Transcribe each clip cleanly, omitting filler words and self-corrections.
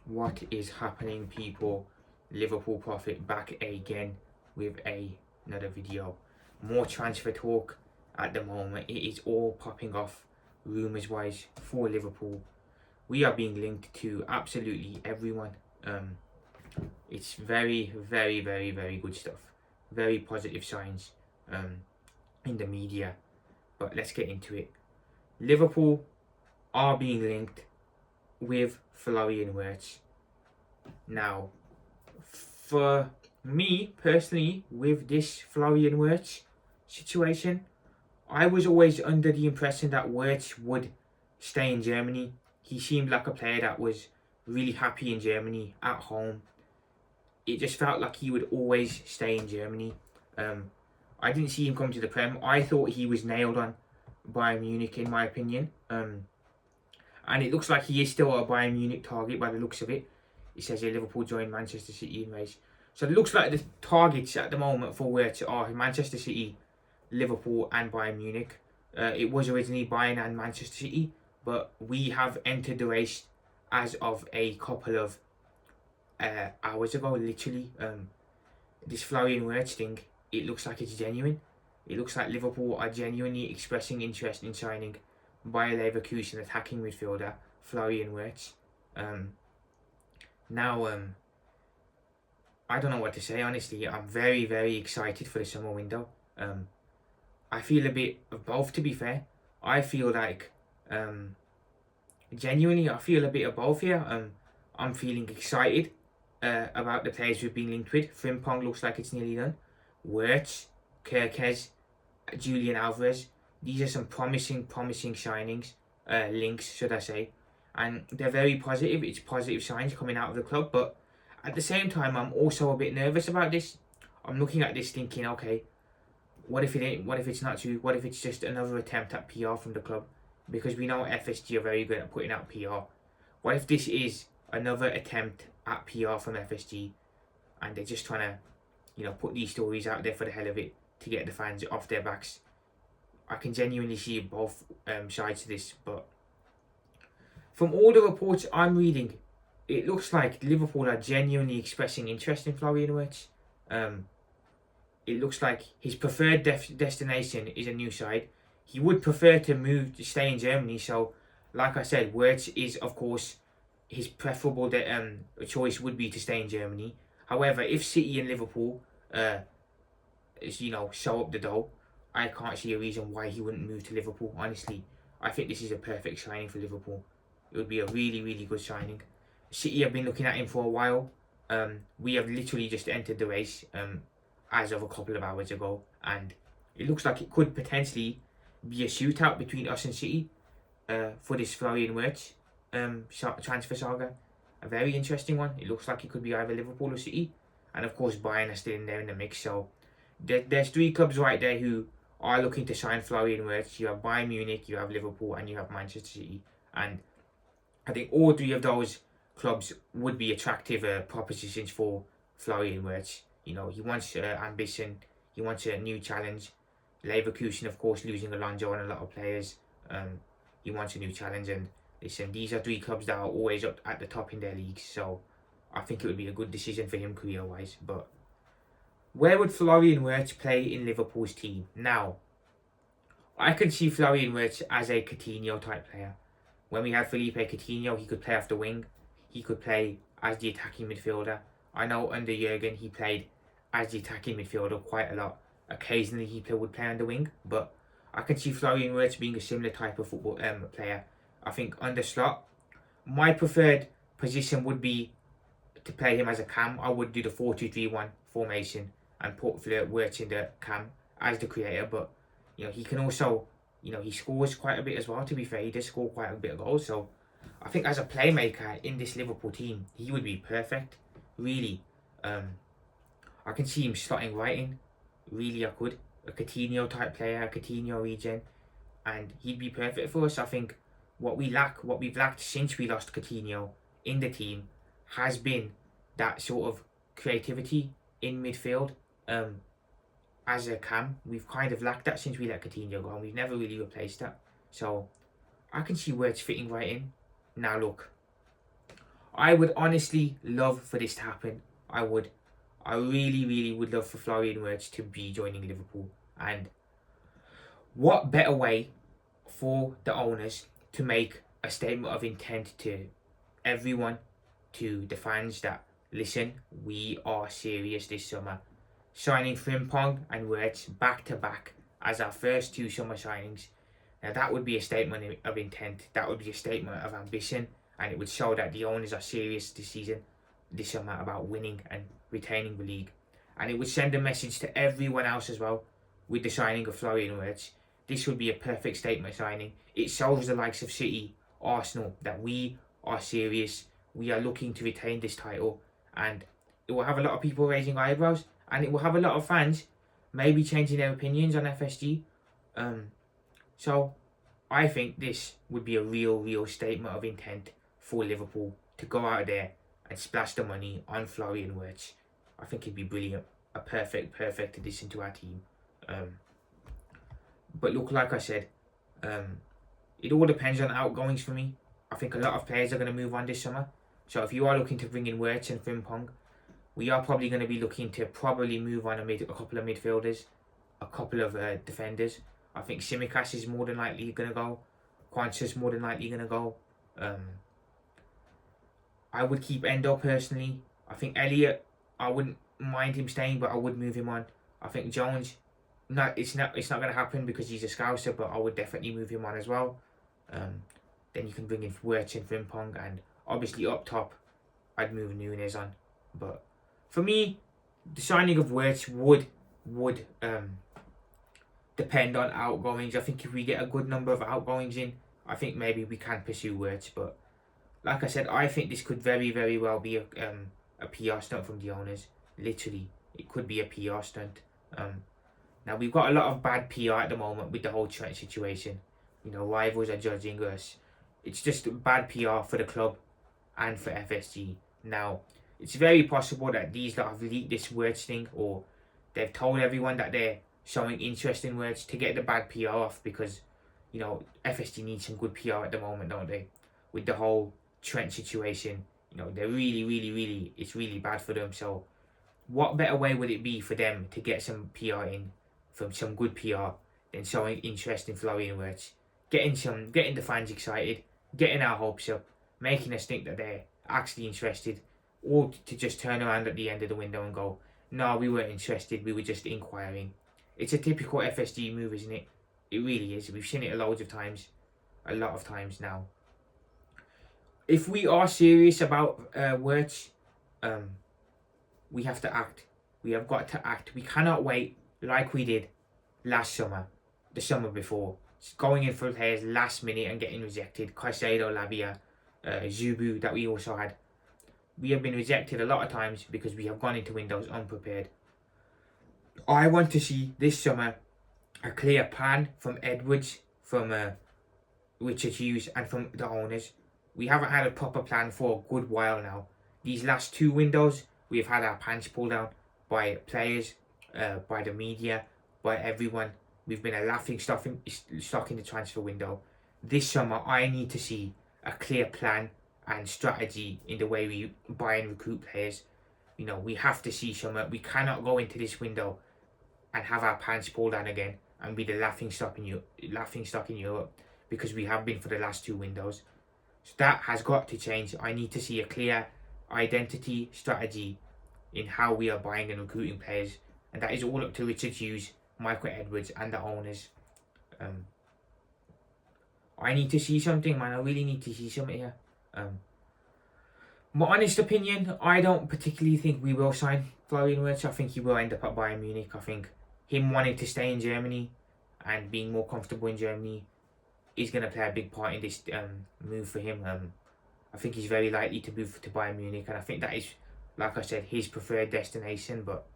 What is happening, people? Liverpool Prophet back again with another video. More transfer talk at the moment. It is all popping off rumours wise for Liverpool. We are being linked to absolutely everyone. It's very, very, very, very good stuff. Very positive signs in the media. But let's get into it. Liverpool are being linked with Wirtz. Now, for me personally, with this Wirtz situation, I was always under the impression that Wirtz would stay in Germany. He seemed like a player that was really happy in Germany at home. It just felt like he would always stay in Germany. I didn't see him come to the Prem. I thought he was nailed on Bayern Munich, in my opinion. And it looks like he is still a Bayern Munich target by the looks of it. It says here Liverpool joined Manchester City in race. So it looks like the targets at the moment for Wirtz are Manchester City, Liverpool and Bayern Munich. It was originally Bayern and Manchester City, but we have entered the race as of a couple of hours ago, literally. This Wirtz thing, it looks like it's genuine. It looks like Liverpool are genuinely expressing interest in signing Bayer Leverkusen attacking midfielder Wirtz. Now, I don't know what to say, honestly. I'm very, very excited for the summer window. I feel a bit of both, to be fair. I feel like, genuinely, I feel a bit of both here. I'm feeling excited about the players we've been linked with. Frimpong looks like it's nearly done. Wirtz, Kerkez, Julian Alvarez. These are some promising signings, links, should I say. And they're very positive. It's positive signs coming out of the club. But at the same time, I'm also a bit nervous about this. I'm looking at this thinking, okay, what if it ain't? What if it's not true? What if it's just another attempt at PR from the club? Because we know FSG are very good at putting out PR. What if this is another attempt at PR from FSG and they're just trying to, put these stories out there for the hell of it to get the fans off their backs? I can genuinely see both sides to this, but from all the reports I'm reading, it looks like Liverpool are genuinely expressing interest in Wirtz. It looks like his preferred destination is a new side. He would prefer to stay in Germany. So, like I said, Wirtz is, of course, his preferable choice would be to stay in Germany. However, if City and Liverpool, show up the dough, I can't see a reason why he wouldn't move to Liverpool. Honestly, I think this is a perfect signing for Liverpool. It would be a really, really good signing. City have been looking at him for a while. We have literally just entered the race as of a couple of hours ago, and it looks like it could potentially be a shootout between us and City for this Wirtz transfer saga. A very interesting one. It looks like it could be either Liverpool or City, and of course Bayern are still in there in the mix. So there's three clubs right there who are looking to sign Wirtz. You have Bayern Munich, you have Liverpool, and you have Manchester City. And I think all three of those clubs would be attractive propositions for Wirtz. He wants ambition, he wants a new challenge. Leverkusen, of course, losing Alonso and a lot of players. He wants a new challenge, and listen, these are three clubs that are always up at the top in their leagues. So I think it would be a good decision for him career-wise. But where would Wirtz play in Liverpool's team? Now, I could see Wirtz as a Coutinho type player. When we had Felipe Coutinho, he could play off the wing. He could play as the attacking midfielder. I know under Jurgen he played as the attacking midfielder quite a lot. Occasionally he would play on the wing, but I can see Wirtz being a similar type of football player. I think under Slot, my preferred position would be to play him as a cam. I would do the 4-2-3-1 formation and put Wirtz in the cam as the creator, but he can also, he scores quite a bit as well, to be fair. He does score quite a bit of goals, so I think as a playmaker in this Liverpool team, he would be perfect, really. I can see him slotting right in, really I could. A Coutinho type player, a Coutinho regen, and he'd be perfect for us. I think what we've lacked since we lost Coutinho in the team has been that sort of creativity in midfield. As a cam, we've kind of lacked that since we let Coutinho go, and we've never really replaced that. So I can see Wirtz fitting right in. Now look, I would honestly love for this to happen. I would. I really, really would love for Florian Wirtz to be joining Liverpool. And what better way for the owners to make a statement of intent to everyone, to the fans, that listen, we are serious this summer. Signing Frimpong and Wirtz back to back as our first two summer signings. Now that would be a statement of intent. That would be a statement of ambition, and it would show that the owners are serious this summer about winning and retaining the league. And it would send a message to everyone else as well with the signing of Florian Wirtz. This would be a perfect statement signing. It shows the likes of City, Arsenal, that we are serious. We are looking to retain this title, and it will have a lot of people raising eyebrows, and it will have a lot of fans maybe changing their opinions on FSG. So I think this would be a real statement of intent for Liverpool to go out there and splash the money on Florian Wirtz. I think it'd be brilliant. A perfect addition to our team. But look, like I said, it all depends on outgoings for me. I think a lot of players are going to move on this summer. So if you are looking to bring in Wirtz and Frimpong, we are probably going to be looking to move on a couple of midfielders, a couple of defenders. I think Tsimikas is more than likely going to go. Quansah's more than likely going to go. I would keep Endo personally. I think Elliott, I wouldn't mind him staying, but I would move him on. I think Jones, it's not going to happen because he's a Scouser, but I would definitely move him on as well. Then you can bring in Wirtz and Frimpong, and obviously up top, I'd move Nunes on. But for me, the signing of Wirtz would depend on outgoings. I think if we get a good number of outgoings in, I think maybe we can pursue Wirtz. But like I said, I think this could very well be a PR stunt from the owners. Literally, it could be a PR stunt. Now we've got a lot of bad PR at the moment with the whole Trent situation. You know, rivals are judging us. It's just bad PR for the club and for FSG. Now, it's very possible that these lot have leaked this Wirtz thing, or they've told everyone that they're showing interest in Wirtz to get the bad PR off, because, you know, FSG needs some good PR at the moment, don't they? With the whole Trent situation, you know, they're really, it's really bad for them. So what better way would it be for them to get some PR in, from some good PR, than showing interest in Florian Wirtz, getting the fans excited, getting our hopes up, making us think that they're actually interested, or to just turn around at the end of the window and go, no, we weren't interested, we were just inquiring. It's a typical FSG move, isn't it? It really is. We've seen it a lot of times now. If we are serious about Wirtz, we have to act. We have got to act. We cannot wait like we did last summer, the summer before, going in for players last minute and getting rejected. Caicedo, Labia, Zubu that we also had. We have been rejected a lot of times because we have gone into windows unprepared. I want to see this summer a clear plan from Edwards, from Richard Hughes, and from the owners. We haven't had a proper plan for a good while now. These last two windows, we've had our pants pulled down by players, by the media, by everyone. We've been a laughing stock in the transfer window. This summer, I need to see a clear plan and strategy in the way we buy and recruit players. You know, we have to see some. We cannot go into this window and have our pants pulled down again and be the laughing stock in Europe, because we have been for the last two windows. So that has got to change. I need to see a clear identity strategy in how we are buying and recruiting players, and that is all up to Richard Hughes, Michael Edwards, and the owners. I need to see something, man. I really need to see something here. My honest opinion, I don't particularly think we will sign Florian Wirtz. I think he will end up at Bayern Munich. I think him wanting to stay in Germany and being more comfortable in Germany is going to play a big part in this move for him. I think he's very likely to move to Bayern Munich, and I think that is, like I said, his preferred destination. But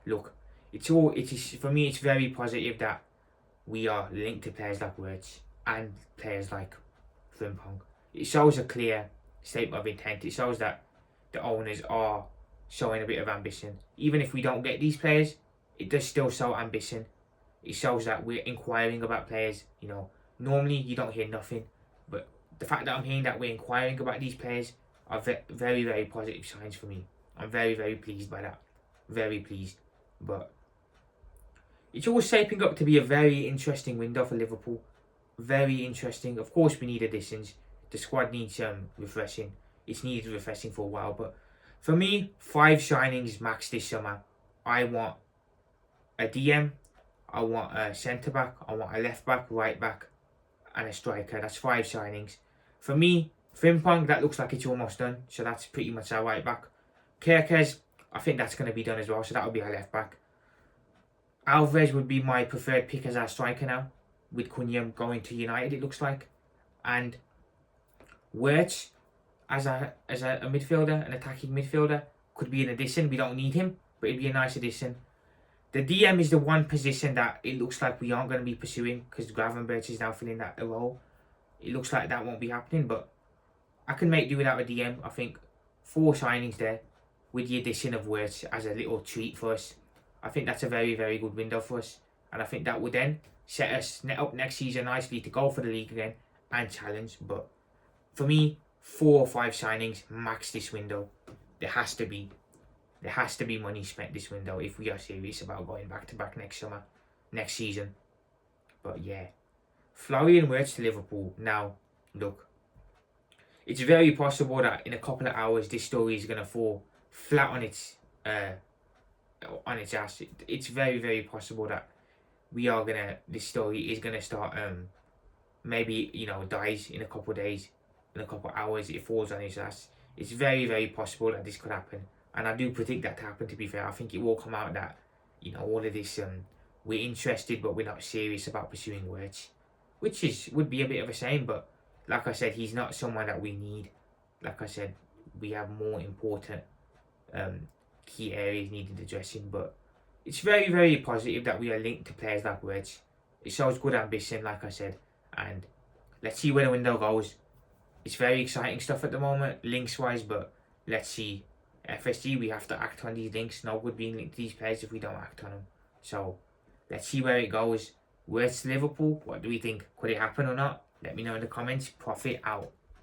look, for me, it's very positive that we are linked to players like Wirtz and players like Frimpong. It shows a clear statement of intent. It shows that the owners are showing a bit of ambition. Even if we don't get these players, it does still show ambition. It shows that we're inquiring about players. You know, normally you don't hear nothing, but the fact that I'm hearing that we're inquiring about these players, are very, very positive signs for me. I'm very, very pleased by that. Very pleased. But it's all shaping up to be a very interesting window for Liverpool. Very interesting. Of course, we need additions. The squad needs refreshing. It's needed refreshing for a while. But for me, 5 signings max this summer. I want a DM. I want a centre back. I want a left back, right back, and a striker. That's 5 signings. For me, Frimpong, that looks like it's almost done. So that's pretty much our right back. Kerkez, I think that's going to be done as well. So that'll be our left back. Alvarez would be my preferred pick as our striker now, with Cunha going to United, it looks like. And Wirtz as a midfielder, an attacking midfielder, could be an addition. We don't need him, but it'd be a nice addition. The DM is the one position that it looks like we aren't going to be pursuing because Gravenberch is now filling that role. It looks like that won't be happening, but I can make do without a DM. I think 4 signings there with the addition of Wirtz as a little treat for us. I think that's a very, very good window for us. And I think that would then set us up next season nicely to go for the league again and challenge. But for me, 4 or 5 signings max this window. There has to be money spent this window if we are serious about going back to back next season. But yeah, Florian Wirtz to Liverpool. Now, look, it's very possible that in a couple of hours this story is going to fall flat on its ass. It's very, very possible that this story is gonna start maybe dies in a couple of days, in a couple of hours. It falls on its ass. It's very, very possible that this could happen, and I do predict that to happen. To be fair, I think it will come out that all of this we're interested but we're not serious about pursuing Wirtz, which would be a bit of a shame. But like I said, he's not someone that we need. Like I said, we have more important key areas needed addressing. But it's very, very positive that we are linked to players like Wirtz. It shows good ambition, like I said, and let's see where the window goes. It's very exciting stuff at the moment, links wise, but let's see. FSG, we have to act on these links. No good being linked to these players if we don't act on them. So let's see where it goes. Wirtz to Liverpool, what do we think? Could it happen or not? Let me know in the comments. Profit out.